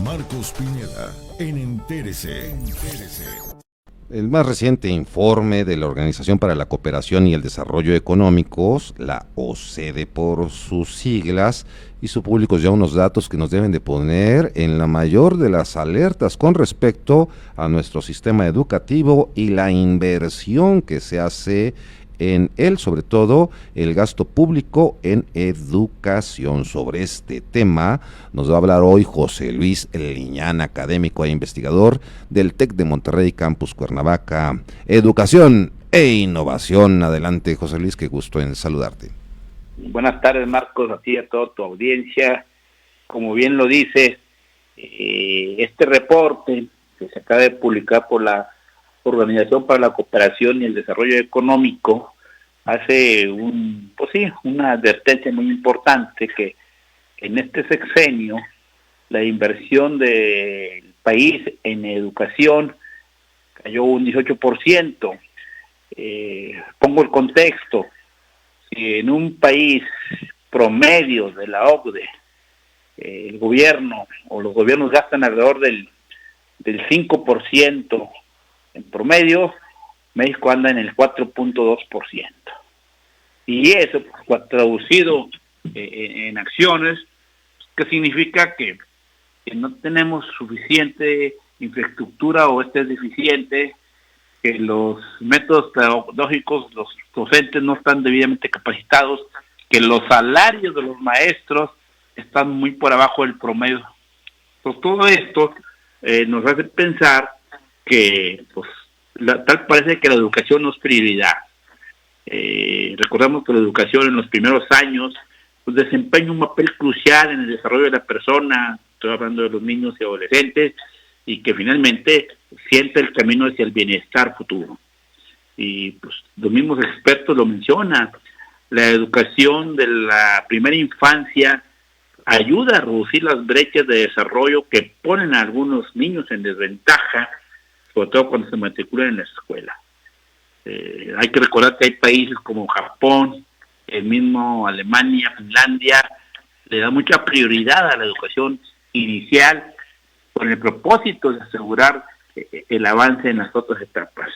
Marcos Pineda en Entérese. El más reciente informe de la Organización para la Cooperación y el Desarrollo Económicos, la OCDE por sus siglas, hizo públicos ya unos datos que nos deben de poner en la mayor de las alertas con respecto a nuestro sistema educativo y la inversión que se hace en él, sobre todo el gasto público en educación. Sobre este tema nos va a hablar hoy José Luis Liñán, académico e investigador del TEC de Monterrey, Campus Cuernavaca, Educación e Innovación. Adelante, José Luis, qué gusto en saludarte. Buenas tardes, Marcos, a ti y a toda tu audiencia. Como bien lo dices, este reporte que se acaba de publicar por la Organización para la Cooperación y el Desarrollo Económico hace una advertencia muy importante que en este sexenio la inversión del país en educación cayó un 18%. Pongo el contexto: si en un país promedio de la OCDE el gobierno o los gobiernos gastan alrededor del 5% en promedio, México anda en el 4.2%. Y eso, pues, traducido en acciones, ¿qué significa? Que no tenemos suficiente infraestructura o es deficiente, que los métodos pedagógicos, los docentes no están debidamente capacitados, que los salarios de los maestros están muy por abajo del promedio. Pues todo esto nos hace pensar que pues tal parece que la educación no es prioridad. Recordamos que la educación en los primeros años pues desempeña un papel crucial en el desarrollo de la persona, estoy hablando de los niños y adolescentes, y que finalmente siente el camino hacia el bienestar futuro. Y pues los mismos expertos lo mencionan, la educación de la primera infancia ayuda a reducir las brechas de desarrollo que ponen a algunos niños en desventaja, sobre todo cuando se matriculan en la escuela. Hay que recordar que hay países como Japón, el mismo Alemania, Finlandia, le da mucha prioridad a la educación inicial con el propósito de asegurar el avance en las otras etapas.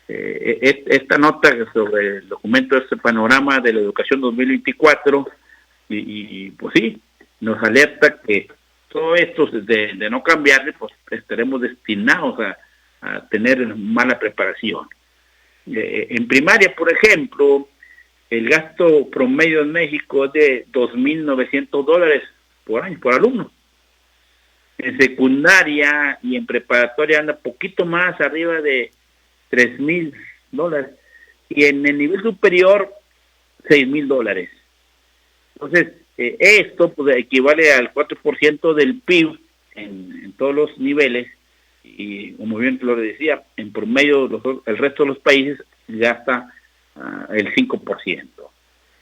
Esta nota sobre el documento de este panorama de la educación 2024, y pues sí, nos alerta que todo esto de no cambiarle, pues estaremos destinados a tener mala preparación. En primaria, por ejemplo, el gasto promedio en México es de $2,900 por año, por alumno. En secundaria y en preparatoria anda poquito más arriba de $3,000. Y en el nivel superior, $6,000. Entonces, esto pues equivale al 4% del PIB en todos los niveles. Y como bien lo decía, en promedio el resto de los países gasta el 5%.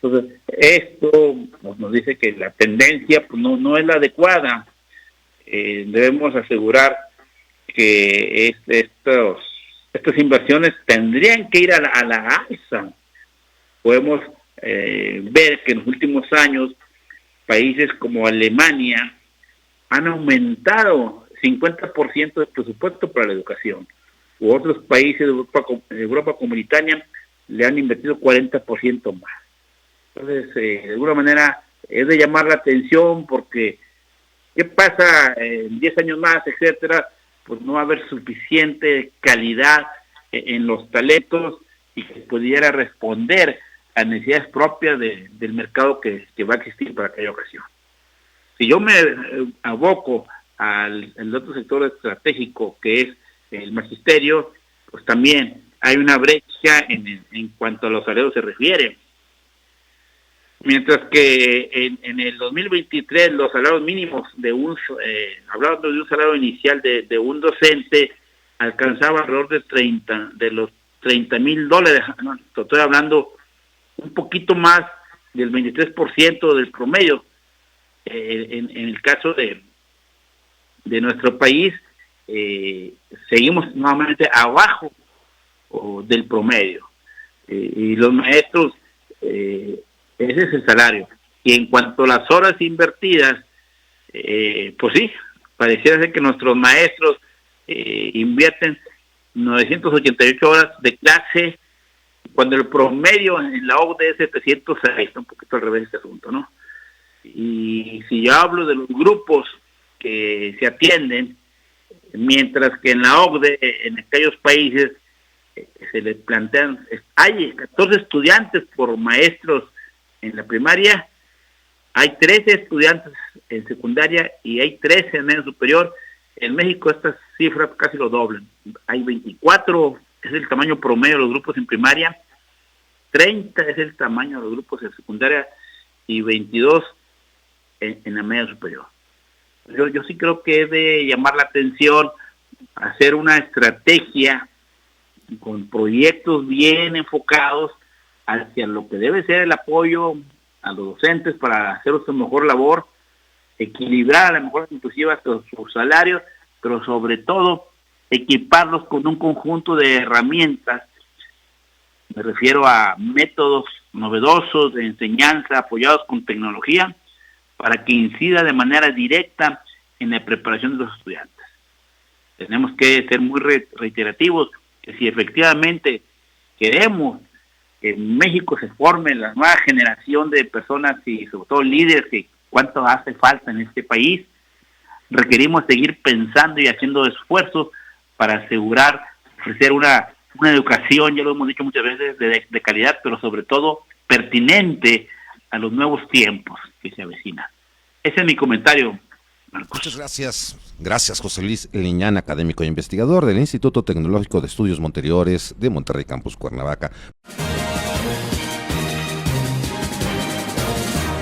Entonces, esto nos dice que la tendencia pues, no es la adecuada. Debemos asegurar que estas inversiones tendrían que ir a la alza. Podemos ver que en los últimos años países como Alemania han aumentado 50% del presupuesto para la educación, u otros países de Europa comunitaria le han invertido 40% más. Entonces, de alguna manera es de llamar la atención, porque ¿qué pasa en 10 años más, etcétera? Pues no va a haber suficiente calidad en los talentos y que pudiera responder a necesidades propias del mercado que va a existir para aquella ocasión. Si yo me aboco al otro sector estratégico, que es el magisterio, pues también hay una brecha en cuanto a los salarios se refiere. Mientras que en el 2023 los salarios mínimos hablando de un salario inicial de un docente alcanzaba alrededor de los $30,000. No, estoy hablando un poquito más del 23% del promedio. En el caso de nuestro país, seguimos nuevamente abajo del promedio. Y los maestros, ese es el salario. Y en cuanto a las horas invertidas, pues sí, pareciera ser que nuestros maestros invierten 988 horas de clase, cuando el promedio en la OCDE es 706, un poquito al revés este asunto, ¿no? Y si yo hablo de los grupos que se atienden, mientras que en la OCDE, en aquellos países, se les plantean, hay 14 estudiantes por maestros en la primaria, hay 13 estudiantes en secundaria y hay 13 en medio superior. En México estas cifras casi lo doblan. Hay 24, es el tamaño promedio de los grupos en primaria, 30 es el tamaño de los grupos en secundaria y 22 en la media superior. Yo sí creo que es de llamar la atención, hacer una estrategia con proyectos bien enfocados hacia lo que debe ser el apoyo a los docentes para hacer su mejor labor, equilibrar a lo mejor inclusive hasta sus salarios, pero sobre todo equiparlos con un conjunto de herramientas. Me refiero a métodos novedosos de enseñanza apoyados con tecnología para que incida de manera directa en la preparación de los estudiantes. Tenemos que ser muy reiterativos, que si efectivamente queremos que en México se forme la nueva generación de personas y sobre todo líderes, que cuánto hace falta en este país, requerimos seguir pensando y haciendo esfuerzos para asegurar, ofrecer una educación, ya lo hemos dicho muchas veces, de calidad, pero sobre todo pertinente a los nuevos tiempos que se avecinan. Ese es mi comentario, Marcos. Muchas gracias. Gracias, José Luis Liñán, académico e investigador del Instituto Tecnológico de Estudios Monteriores de Monterrey Campus Cuernavaca.